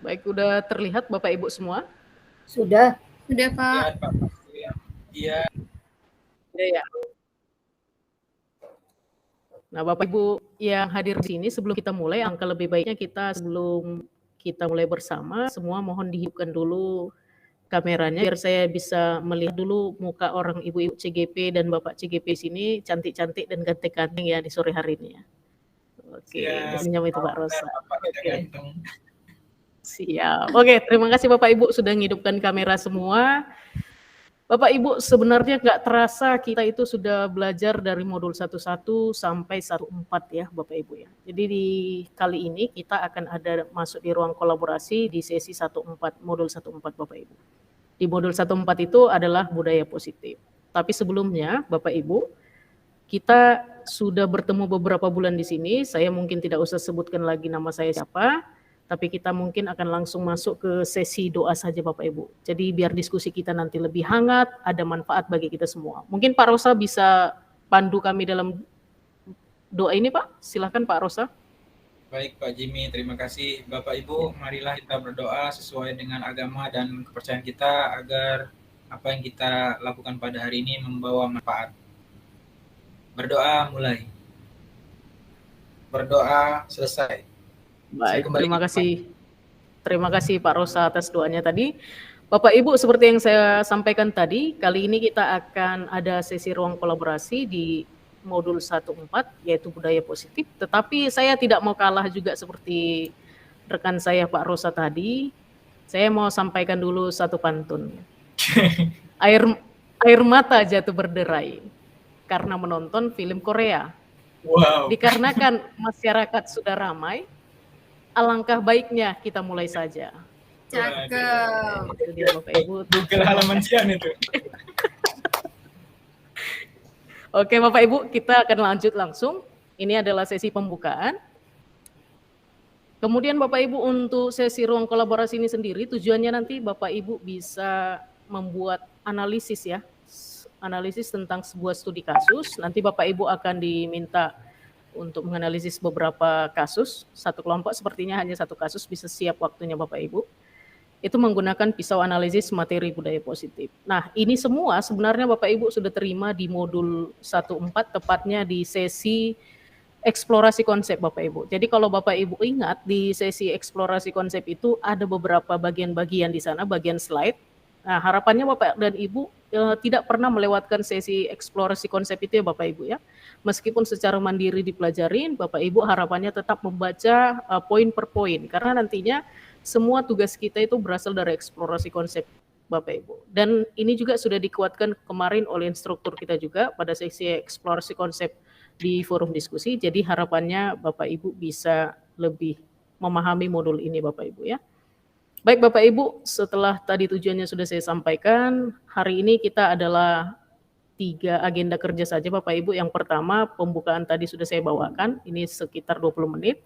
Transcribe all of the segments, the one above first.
Baik, udah terlihat Bapak Ibu semua? Sudah. Sudah, Pak. Iya. Ya. Nah, Bapak Ibu yang hadir di sini, sebelum kita mulai, angka lebih baiknya sebelum kita mulai bersama, semua mohon dihidupkan dulu kameranya biar saya bisa melihat dulu muka orang ibu-ibu CGP dan Bapak CGP sini cantik-cantik dan ganteng-ganteng ya di sore hari ini ya. Oke, senyum itu Pak Rosa. Oke. Siap. Oke, terima kasih Bapak Ibu sudah menghidupkan kamera semua. Bapak Ibu, sebenarnya nggak terasa kita itu sudah belajar dari modul 11 sampai 14 ya Bapak Ibu ya. Jadi di kali ini kita akan ada masuk di ruang kolaborasi di sesi 14, modul 14 Bapak Ibu. Di modul 14 itu adalah budaya positif. Tapi sebelumnya Bapak Ibu, kita sudah bertemu beberapa bulan di sini, saya mungkin tidak usah sebutkan lagi nama saya siapa, tapi kita mungkin akan langsung masuk ke sesi doa saja Bapak Ibu. Jadi biar diskusi kita nanti lebih hangat, ada manfaat bagi kita semua. Mungkin Pak Rosa bisa pandu kami dalam doa ini Pak, silakan Pak Rosa. Baik Pak Jimmy, terima kasih. Bapak Ibu, marilah kita berdoa sesuai dengan agama dan kepercayaan kita agar apa yang kita lakukan pada hari ini membawa manfaat. Berdoa mulai. Berdoa selesai. Baik, terima kasih. Terima kasih Pak Rosa atas doanya tadi. Bapak Ibu, seperti yang saya sampaikan tadi, kali ini kita akan ada sesi ruang kolaborasi di modul 14 yaitu budaya positif, tetapi saya tidak mau kalah juga seperti rekan saya Pak Rosa tadi. Saya mau sampaikan dulu satu pantun. Air mata jatuh berderai karena menonton film Korea. Wow. Dikarenakan masyarakat sudah ramai, alangkah baiknya kita mulai saja. Cakep. Itu dia Bapak Ibu. Google halaman Cian itu. Oke Bapak Ibu, kita akan lanjut langsung. Ini adalah sesi pembukaan. Kemudian Bapak Ibu untuk sesi ruang kolaborasi ini sendiri, tujuannya nanti Bapak Ibu bisa membuat analisis ya. Analisis tentang sebuah studi kasus. Nanti Bapak Ibu akan diminta untuk menganalisis beberapa kasus. Satu kelompok sepertinya hanya satu kasus, bisa siap waktunya Bapak Ibu. Itu menggunakan pisau analisis materi budaya positif. Nah, ini semua sebenarnya Bapak Ibu sudah terima di modul 14, tepatnya di sesi eksplorasi konsep Bapak Ibu. Jadi kalau Bapak Ibu ingat, di sesi eksplorasi konsep itu ada beberapa bagian-bagian di sana, bagian slide. Nah, harapannya Bapak dan Ibu tidak pernah melewatkan sesi eksplorasi konsep itu ya Bapak Ibu ya. Meskipun secara mandiri dipelajarin, Bapak Ibu harapannya tetap membaca poin per poin, karena nantinya semua tugas kita itu berasal dari eksplorasi konsep Bapak Ibu. Dan ini juga sudah dikuatkan kemarin oleh instruktur kita juga pada sesi eksplorasi konsep di forum diskusi. Jadi harapannya Bapak Ibu bisa lebih memahami modul ini Bapak Ibu ya. Baik Bapak Ibu, setelah tadi tujuannya sudah saya sampaikan, hari ini kita adalah 3 agenda kerja saja Bapak Ibu. Yang pertama, pembukaan tadi sudah saya bawakan, ini sekitar 20 menit.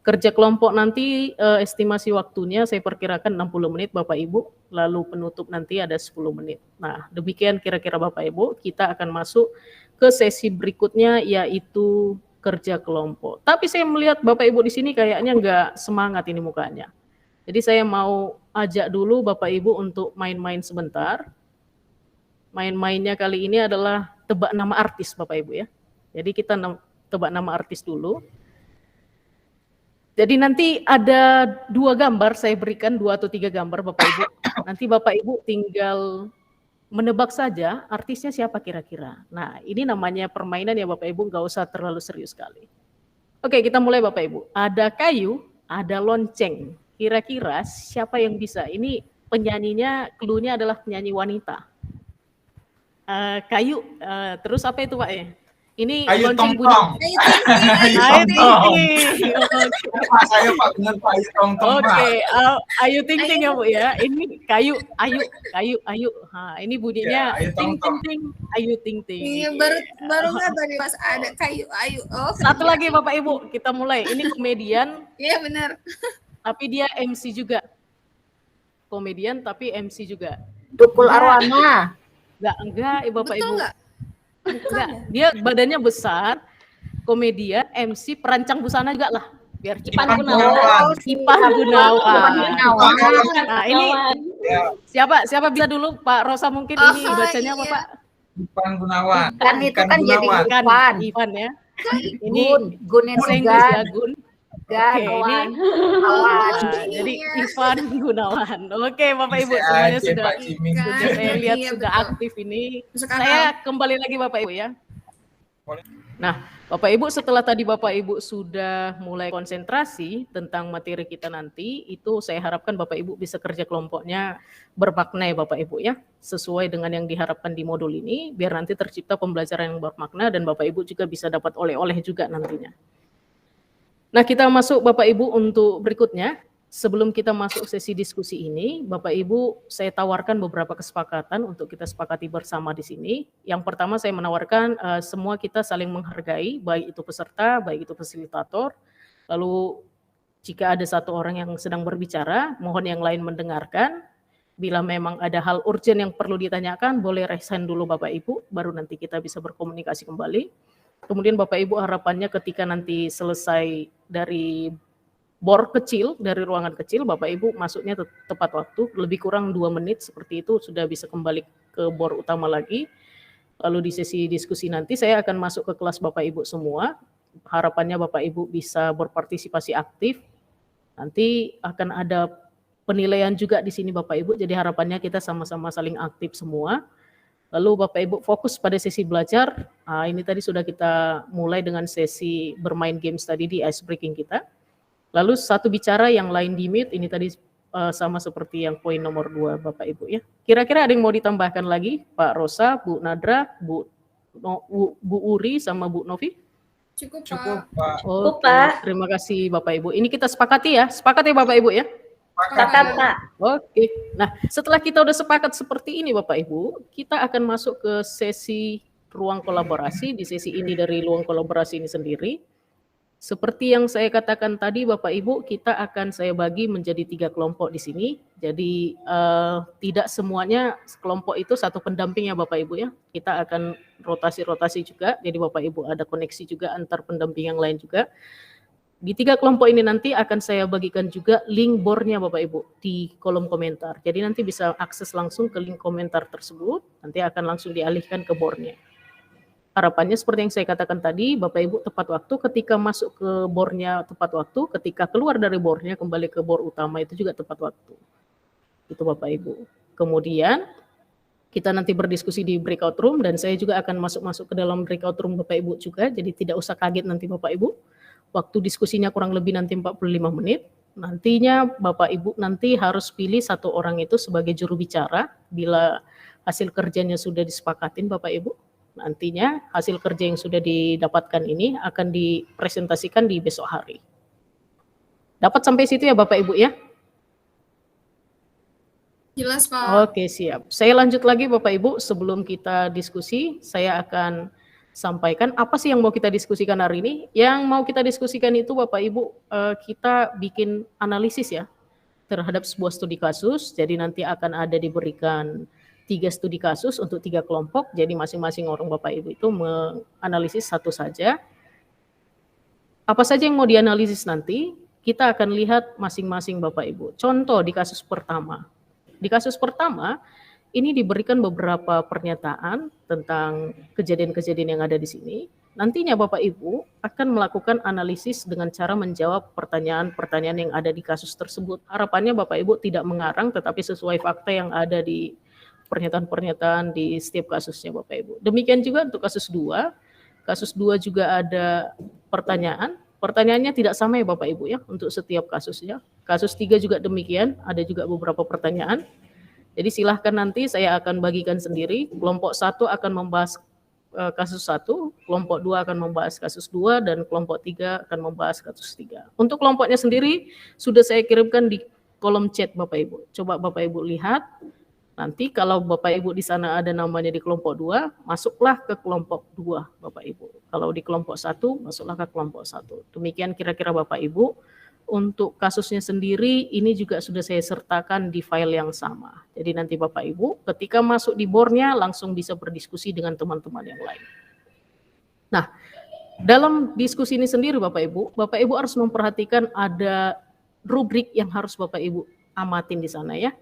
Kerja kelompok nanti estimasi waktunya saya perkirakan 60 menit Bapak Ibu, lalu penutup nanti ada 10 menit. Nah, demikian kira-kira Bapak Ibu, kita akan masuk ke sesi berikutnya yaitu kerja kelompok. Tapi saya melihat Bapak Ibu di sini kayaknya nggak semangat ini mukanya. Jadi saya mau ajak dulu Bapak Ibu untuk main-main sebentar. Main-mainnya kali ini adalah tebak nama artis Bapak Ibu ya. Jadi kita tebak nama artis dulu. Jadi nanti ada 2 gambar, saya berikan 2 atau 3 gambar Bapak Ibu. Nanti Bapak Ibu tinggal menebak saja artisnya siapa kira-kira. Nah ini namanya permainan ya Bapak Ibu, nggak usah terlalu serius sekali. Oke kita mulai Bapak Ibu. Ada kayu, ada lonceng. Kira-kira siapa yang bisa? Ini penyanyinya, clue-nya adalah penyanyi wanita. Kayu, terus apa itu Pak ya? Ini Ayu lonceng Tong bunyi. Tong. Ayu Ting Ting. Saya Pak benar Pak Ayu Tong Tong. Oke, Ayu Ting Ting ya Bu ya. Ini kayu, ayu. Nah, ini bunyinya Ya, ting ting ting, Ayu Ting Ting. Iya, baru nggak tadi pas ada kayu ayu. Oh. Satu lagi Bapak Ibu, kita mulai. Ini komedian. Iya benar. Tapi dia MC juga. Komedian tapi MC juga. Tukul Arwana. Enggak, Bapak Betul Ibu. nggak? Enggak, dia badannya besar, komedian, MC, perancang busana juga lah. biar Ipan cepat. Gunawan. Ipan Gunawan. Gunawan. Nah, ini siapa bisa dulu Pak Rosa mungkin ini bacanya apa iya. Pak? Ipan Gunawan. Kan itu kan jadi Ikan, Ipan. Ivan ya. Ini Gun bahasa itu Inggris ya, Gan. Gun. Gan. Oke, ini Awan. jadi Ivan Gunawan. Oke, Bapak Ibu Bisa semuanya aja, sudah Pak Jimmy. saya lihat Iya, sudah betul. aktif ini. Masuk Saya akal. kembali lagi Bapak Ibu ya. Boleh. Nah, Bapak Ibu setelah tadi Bapak Ibu sudah mulai konsentrasi tentang materi kita nanti, itu saya harapkan Bapak Ibu bisa kerja kelompoknya bermakna ya Bapak Ibu ya, sesuai dengan yang diharapkan di modul ini, biar nanti tercipta pembelajaran yang bermakna dan Bapak Ibu juga bisa dapat oleh-oleh juga nantinya. Nah, kita masuk Bapak Ibu untuk berikutnya. Sebelum kita masuk sesi diskusi ini, Bapak Ibu, saya tawarkan beberapa kesepakatan untuk kita sepakati bersama di sini. Yang pertama saya menawarkan semua kita saling menghargai, baik itu peserta, baik itu fasilitator. Lalu jika ada satu orang yang sedang berbicara, mohon yang lain mendengarkan. Bila memang ada hal urgent yang perlu ditanyakan, boleh raise hand dulu Bapak Ibu, baru nanti kita bisa berkomunikasi kembali. Kemudian Bapak Ibu harapannya ketika nanti selesai dari bor kecil, dari ruangan kecil, Bapak Ibu masuknya tepat waktu, lebih kurang 2 menit seperti itu sudah bisa kembali ke bor utama lagi. Lalu di sesi diskusi nanti saya akan masuk ke kelas Bapak Ibu semua. Harapannya Bapak Ibu bisa berpartisipasi aktif. Nanti akan ada penilaian juga di sini Bapak Ibu, jadi harapannya kita sama-sama saling aktif semua. Lalu Bapak Ibu fokus pada sesi belajar. Ini tadi sudah kita mulai dengan sesi bermain games tadi di ice breaking kita. Lalu satu bicara yang lain di mute, ini tadi sama seperti yang poin nomor 2 Bapak Ibu ya. Kira-kira ada yang mau ditambahkan lagi? Pak Rosa, Bu Nadra, Bu Uri sama Bu Novi? Cukup, Cukup, Pak. Pak. Oke, Pak. terima kasih Bapak Ibu. Ini kita sepakati ya, sepakat ya Bapak Ibu ya? Sepakat, Pak. Oke, nah setelah kita udah sepakat seperti ini Bapak Ibu, kita akan masuk ke sesi ruang kolaborasi. Di sesi ini dari ruang kolaborasi ini sendiri. Seperti yang saya katakan tadi Bapak Ibu, kita akan saya bagi menjadi 3 kelompok di sini. Jadi tidak semuanya kelompok itu satu pendamping ya Bapak Ibu ya. Kita akan rotasi-rotasi juga, jadi Bapak Ibu ada koneksi juga antar pendamping yang lain juga. Di 3 kelompok ini nanti akan saya bagikan juga link bornya Bapak Ibu di kolom komentar. Jadi nanti bisa akses langsung ke link komentar tersebut, nanti akan langsung dialihkan ke bornya. Harapannya seperti yang saya katakan tadi, Bapak Ibu tepat waktu, ketika masuk ke bornya tepat waktu, ketika keluar dari bornya kembali ke bor utama itu juga tepat waktu. Itu Bapak Ibu. Kemudian kita nanti berdiskusi di breakout room dan saya juga akan masuk ke dalam breakout room Bapak Ibu juga, jadi tidak usah kaget nanti Bapak Ibu. Waktu diskusinya kurang lebih nanti 45 menit. Nantinya Bapak Ibu nanti harus pilih satu orang itu sebagai juru bicara bila hasil kerjanya sudah disepakatin Bapak Ibu. Nantinya hasil kerja yang sudah didapatkan ini akan dipresentasikan di besok hari. Dapat sampai situ ya Bapak Ibu ya? Jelas, Pak. Oke, siap. Saya lanjut lagi Bapak Ibu, sebelum kita diskusi, saya akan sampaikan apa sih yang mau kita diskusikan hari ini. Yang mau kita diskusikan itu Bapak Ibu, kita bikin analisis ya terhadap sebuah studi kasus. Jadi nanti akan ada diberikan 3 studi kasus untuk 3 kelompok, jadi masing-masing orang Bapak Ibu itu menganalisis satu saja. Apa saja yang mau dianalisis nanti, kita akan lihat masing-masing Bapak Ibu. Contoh di kasus pertama. Di kasus pertama, ini diberikan beberapa pernyataan tentang kejadian-kejadian yang ada di sini. Nantinya Bapak Ibu akan melakukan analisis dengan cara menjawab pertanyaan-pertanyaan yang ada di kasus tersebut. Harapannya Bapak Ibu tidak mengarang, tetapi sesuai fakta yang ada di pernyataan-pernyataan di setiap kasusnya Bapak Ibu. Demikian juga untuk kasus 2. Kasus 2 juga ada pertanyaan. Pertanyaannya tidak sama ya Bapak Ibu ya untuk setiap kasusnya. Kasus 3 juga demikian, ada juga beberapa pertanyaan. Jadi silahkan nanti saya akan bagikan sendiri. Kelompok 1 akan membahas kasus 1, kelompok 2 akan membahas kasus 2, dan kelompok 3 akan membahas kasus 3. Untuk kelompoknya sendiri sudah saya kirimkan di kolom chat Bapak Ibu. Coba Bapak Ibu lihat. Nanti kalau Bapak Ibu di sana ada namanya di kelompok 2, masuklah ke kelompok 2 Bapak Ibu. Kalau di kelompok 1, masuklah ke kelompok 1. Demikian kira-kira Bapak Ibu. Untuk kasusnya sendiri, ini juga sudah saya sertakan di file yang sama. Jadi nanti Bapak Ibu, ketika masuk di bornya, langsung bisa berdiskusi dengan teman-teman yang lain. Nah, dalam diskusi ini sendiri Bapak Ibu harus memperhatikan ada rubrik yang harus Bapak Ibu amatin di sana ya.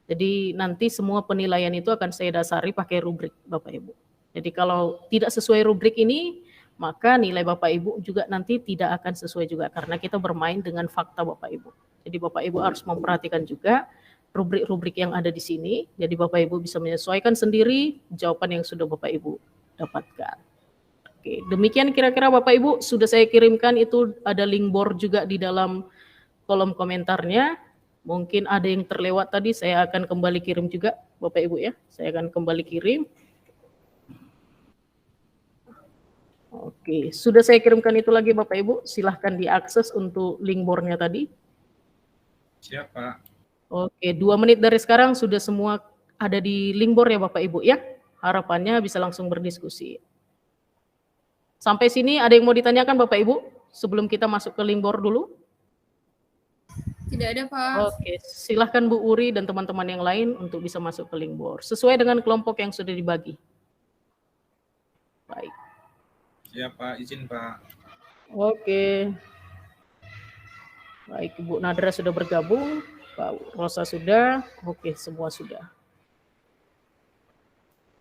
Jadi nanti semua penilaian itu akan saya dasari pakai rubrik Bapak Ibu. Jadi kalau tidak sesuai rubrik ini, maka nilai Bapak Ibu juga nanti tidak akan sesuai juga karena kita bermain dengan fakta Bapak Ibu. Jadi Bapak Ibu harus memperhatikan juga rubrik-rubrik yang ada di sini. Jadi Bapak Ibu bisa menyesuaikan sendiri jawaban yang sudah Bapak Ibu dapatkan. Oke, demikian kira-kira Bapak Ibu sudah saya kirimkan, itu ada link board juga di dalam kolom komentarnya. Mungkin ada yang terlewat tadi, saya akan kembali kirim juga Bapak Ibu ya. Saya akan kembali kirim. Oke, sudah saya kirimkan itu lagi Bapak Ibu, silahkan diakses untuk link boardnya tadi. Siap, Pak. Oke, 2 menit dari sekarang sudah semua ada di link board ya Bapak Ibu ya. Harapannya bisa langsung berdiskusi. Sampai sini ada yang mau ditanyakan Bapak Ibu sebelum kita masuk ke link board dulu? Tidak ada, Pak. Oke, silahkan Bu Uri dan teman-teman yang lain untuk bisa masuk ke link board sesuai dengan kelompok yang sudah dibagi. Baik. Siap, Pak. Izin, Pak. Oke. Baik, Bu Nadra sudah bergabung, Pak Rosa sudah, oke semua sudah.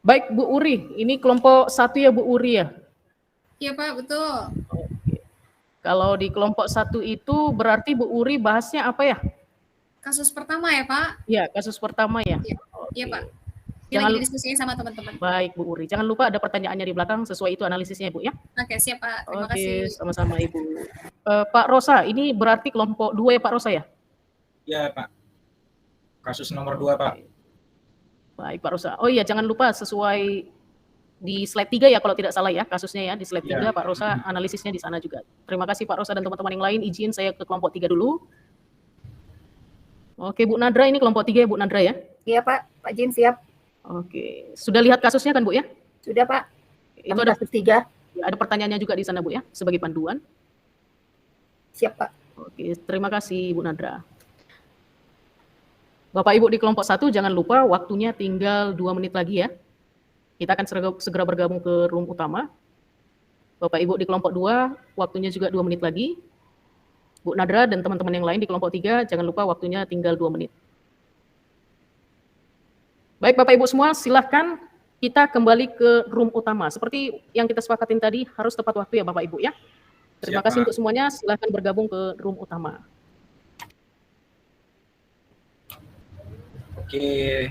Baik Bu Uri, ini kelompok 1 ya Bu Uri ya? Iya, Pak, betul. Oke. Kalau di kelompok 1 itu berarti Bu Uri bahasnya apa ya? Kasus pertama ya, Pak? Ya, kasus pertama ya? Iya, Oke. Iya, Pak. Ini Jangan- lagi diskusinya sama teman-teman. Baik Bu Uri, jangan lupa ada pertanyaannya di belakang, sesuai itu analisisnya Bu ya? Oke, siap, Pak. Terima Oke, kasih. sama-sama Ibu. Pak Rosa, ini berarti kelompok 2 ya Pak Rosa ya? Ya, Pak. Kasus nomor 2, Pak. Baik Pak Rosa. Oh iya, jangan lupa sesuai di slide 3 ya kalau tidak salah ya kasusnya ya, di slide 3 Ya. Pak Rosa analisisnya di sana juga. Terima kasih Pak Rosa dan teman-teman yang lain. Izin saya ke kelompok 3 dulu. Oke Bu Nadra, ini kelompok 3 ya Bu Nadra ya? Iya Pak, Pak Jin siap. Oke, sudah lihat kasusnya kan Bu ya? Sudah Pak. Itu Kami ada kasus 3. pertanyaannya juga di sana Bu ya, sebagai panduan. Siap Pak. Oke, terima kasih Bu Nadra. Bapak Ibu di kelompok 1 jangan lupa waktunya tinggal 2 menit lagi ya. Kita akan segera bergabung ke room utama. Bapak Ibu di kelompok 2 waktunya juga 2 menit lagi. Bu Nadra dan teman-teman yang lain di kelompok 3 jangan lupa waktunya tinggal 2 menit. Baik Bapak Ibu semua, silahkan kita kembali ke room utama. Seperti yang kita sepakatin tadi, harus tepat waktu ya Bapak Ibu ya. Terima Siap, kasih Pak. untuk semuanya, silahkan bergabung ke room utama. Oke.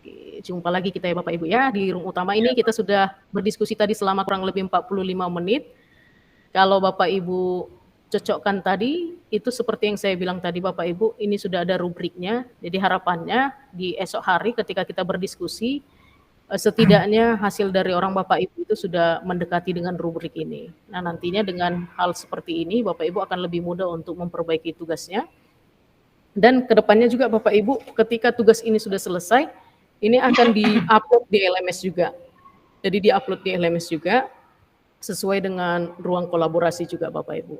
Oke, jumpa lagi kita ya Bapak Ibu ya. Di room utama ini kita sudah berdiskusi tadi selama kurang lebih 45 menit. Kalau Bapak Ibu cocokkan tadi, itu seperti yang saya bilang tadi Bapak Ibu, ini sudah ada rubriknya. Jadi harapannya di esok hari ketika kita berdiskusi, setidaknya hasil dari orang Bapak Ibu itu sudah mendekati dengan rubrik ini. Nah nantinya dengan hal seperti ini, Bapak Ibu akan lebih mudah untuk memperbaiki tugasnya. Dan kedepannya juga Bapak Ibu, ketika tugas ini sudah selesai, ini akan di-upload di LMS juga. Jadi di-upload di LMS juga, sesuai dengan ruang kolaborasi juga Bapak Ibu.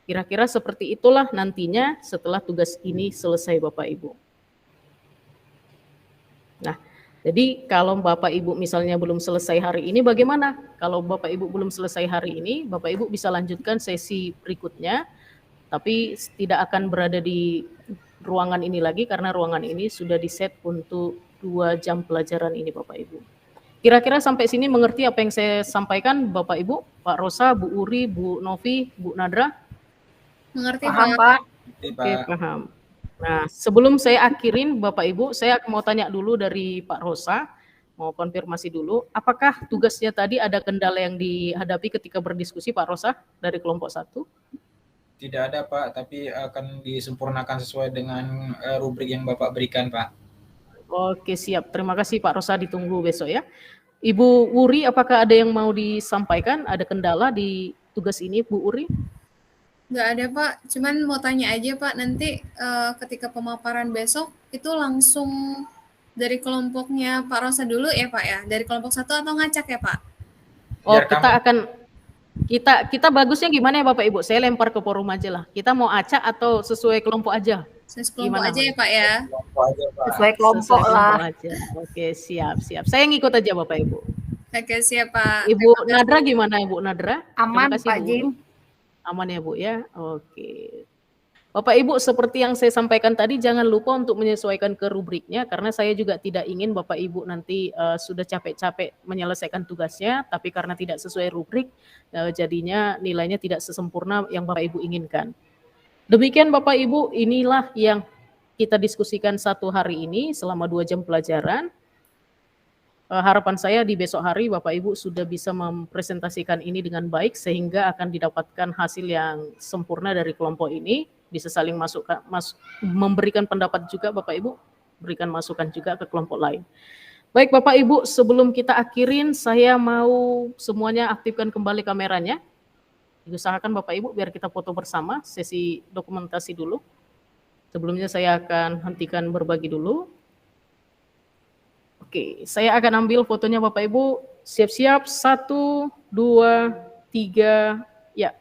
Kira-kira seperti itulah nantinya setelah tugas ini selesai Bapak Ibu. Nah, jadi kalau Bapak Ibu misalnya belum selesai hari ini bagaimana? Kalau Bapak Ibu belum selesai hari ini, Bapak Ibu bisa lanjutkan sesi berikutnya, tapi tidak akan berada di ruangan ini lagi karena ruangan ini sudah di-set untuk 2 jam pelajaran ini Bapak Ibu. Kira-kira sampai sini mengerti apa yang saya sampaikan Bapak Ibu, Pak Rosa, Bu Uri, Bu Novi, Bu Nadra? Mengerti, Paham Pak? Pak? Oke, Oke, Pak. paham. Nah, sebelum saya akhirin Bapak Ibu, saya mau tanya dulu dari Pak Rosa, mau konfirmasi dulu, apakah tugasnya tadi ada kendala yang dihadapi ketika berdiskusi Pak Rosa dari kelompok 1? Tidak ada, Pak, tapi akan disempurnakan sesuai dengan rubrik yang Bapak berikan, Pak. Oke, siap. Terima kasih Pak Rosa, ditunggu besok ya. Ibu Wuri, apakah ada yang mau disampaikan? Ada kendala di tugas ini, Bu Uri? Nggak ada, Pak. Cuman mau tanya aja, Pak, nanti ketika pemaparan besok, itu langsung dari kelompoknya Pak Rosa dulu ya, Pak ya? Dari kelompok 1 atau ngacak ya, Pak? Oh, Biar kita akan kita bagusnya gimana ya Bapak Ibu? Saya lempar ke forum aja lah. Kita mau acak atau sesuai kelompok aja? Sekelompok Gimana, aja Pak? ya, Pak ya? Kelompok aja, Pak. Sesuai kelompok Sesuai lah. kelompok aja. Oke, siap. Saya ngikut aja Bapak Ibu. Oke, siap Pak. Ibu Terima kasih. Nadra gimana Ibu Nadra? Aman, Terima kasih, Pak Bu. Jim. Aman ya Bu ya? Oke. Bapak Ibu, seperti yang saya sampaikan tadi, jangan lupa untuk menyesuaikan ke rubriknya, karena saya juga tidak ingin Bapak Ibu nanti sudah capek-capek menyelesaikan tugasnya, tapi karena tidak sesuai rubrik, jadinya nilainya tidak sesempurna yang Bapak Ibu inginkan. Demikian Bapak Ibu, inilah yang kita diskusikan satu hari ini selama 2 jam pelajaran. Harapan saya di besok hari Bapak Ibu sudah bisa mempresentasikan ini dengan baik sehingga akan didapatkan hasil yang sempurna dari kelompok ini, bisa saling memberikan pendapat juga Bapak Ibu, berikan masukan juga ke kelompok lain. Baik Bapak Ibu, sebelum kita akhirin saya mau semuanya aktifkan kembali kameranya. Diusahakan Bapak Ibu biar kita foto bersama, sesi dokumentasi dulu. Sebelumnya saya akan hentikan berbagi dulu. Oke, saya akan ambil fotonya Bapak Ibu. Siap-siap, 1, 2, 3, ya.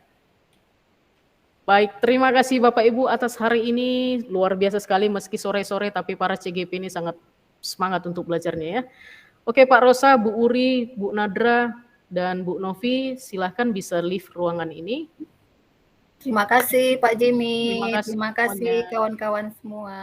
Baik, terima kasih Bapak Ibu atas hari ini. Luar biasa sekali meski sore-sore, tapi para CGP ini sangat semangat untuk belajarnya ya. Oke Pak Rosa, Bu Uri, Bu Nadra, dan Bu Novi, silahkan bisa leave ruangan ini. Terima kasih Pak Jimmy. Terima kasih Terima kasih semuanya. kawan-kawan semua.